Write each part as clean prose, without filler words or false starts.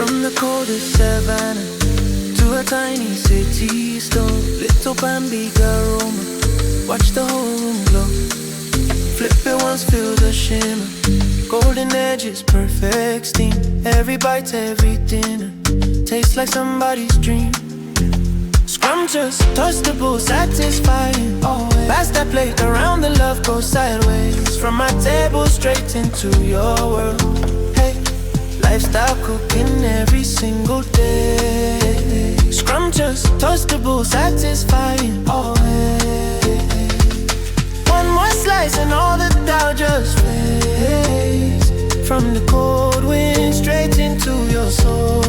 From the coldest savanna to a tiny city store, little Bambi girl Roma, watch the whole room glow. Flip it once, feel the shimmer, golden edges, perfect steam. Every bite's every dinner, tastes like somebody's dream. Scrumptious, toastable, satisfying. Pass that plate around, the love goes sideways. From my table straight into your world. Hey, lifestyle cooking every single day. Scrumptious, toastable, satisfying. One more slice and all the doubt just fades. From the cold wind straight into your soul.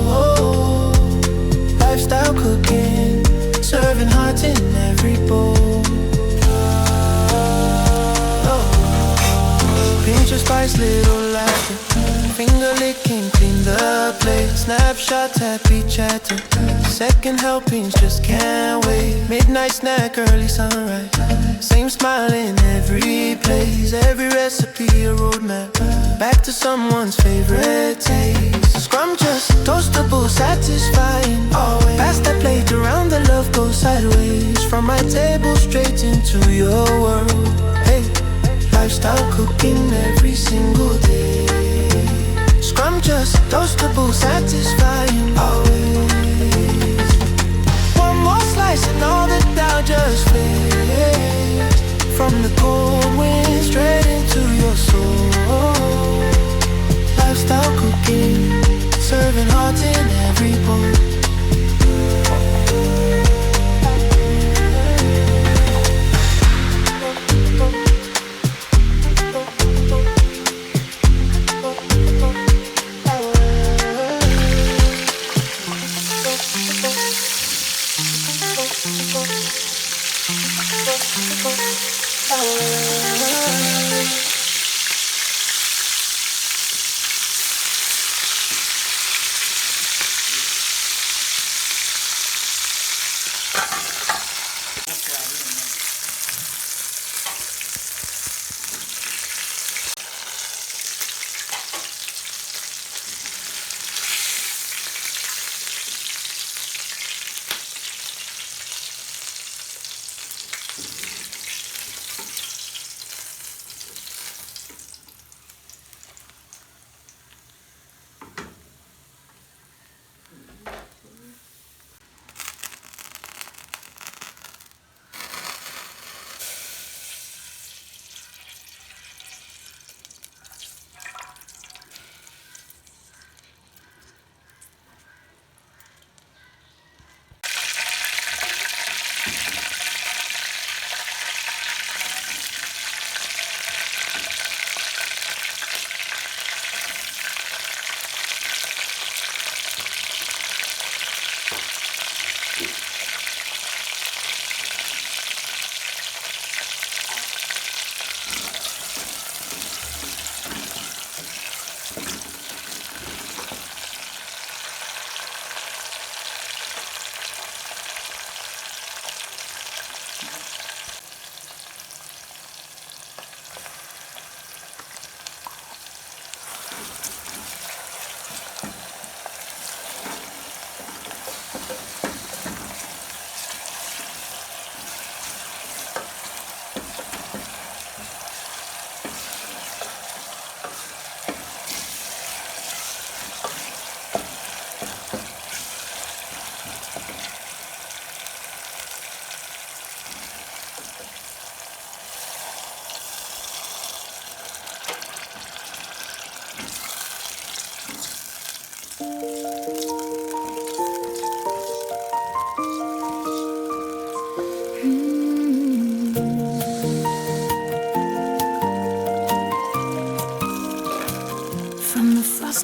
Lifestyle cooking, serving hearts in every bowl. Pinch of spice, little laughter, finger licking, clean the plate. Snapshot, happy chatter, second helpings, just can't wait. Midnight snack, early sunrise, same smile in every place. Every recipe a roadmap, back to someone's favorite taste. Scrumptious, toastable, satisfying. Pass that plate around, the love goes sideways. From my table straight into your world. Hey, lifestyle cooking every single day. Scrumptious, toastable, satisfying always. One more slice and all the doubt just fades. From the cold wind straight into your soul. Lifestyle cooking, serving hearts in every bowl.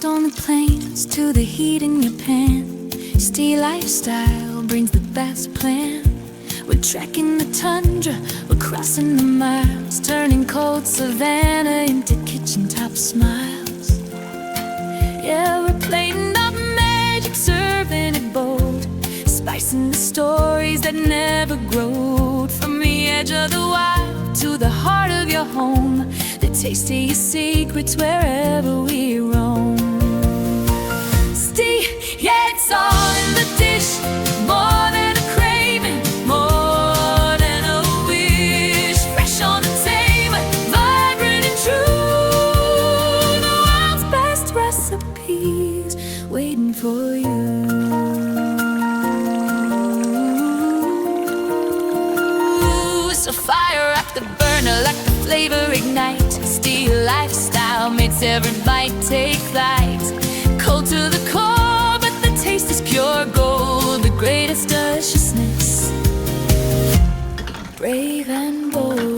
On the plains to the heat in your pan, Steel lifestyle brings the best plan. We're trekking the tundra, we're crossing the miles, turning cold savanna into kitchen top smiles. Yeah, we're plating up magic, serving it bold, spicing the stories that never growed. From the edge of the wild to the heart of your home, the taste of your secrets wherever we roam. Stay So fire up the burner, let the flavor ignite. Steel lifestyle makes every bite take flight. Cold to the core, but the taste is pure gold. The greatest deliciousness, brave and bold.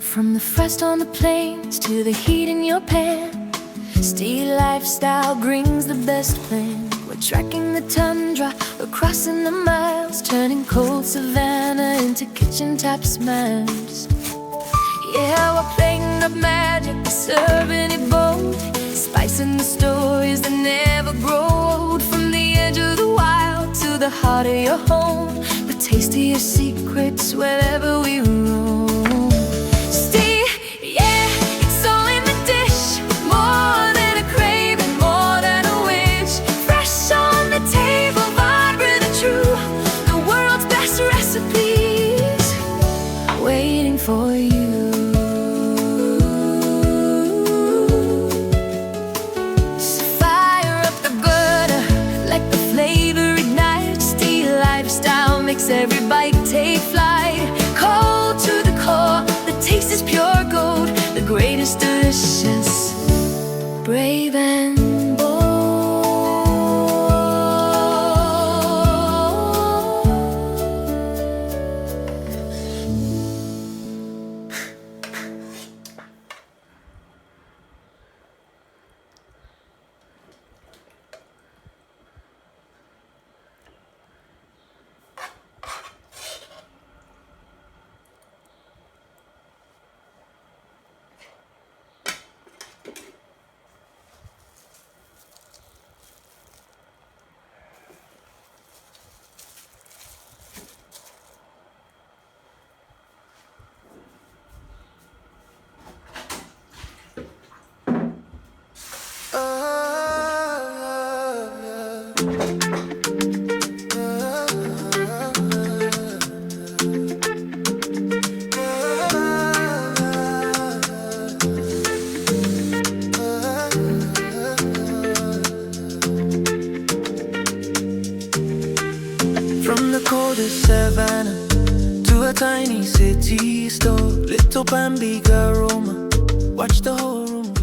From the frost on the plains to the heat in your pan, Steel lifestyle brings the best plan. We're tracking the tundra, we're crossing the miles, turning cold savanna into kitchen top smiles. Yeah, we're playing up magic, serving it bold, spicing the stories that never grow old. From the edge of the wild to the heart of your home, the taste of your secrets wherever we roam. See, yeah, it's all in the dish, more than a craving, more than a wish. Fresh on the table, vibrant and true, the world's best recipes waiting for you. Every bite take flight, cold to the core. The taste is pure gold, the greatest delicious, brave and bold. From the coldest savanna to a tiny city store, little pan, big aroma. Watch the whole room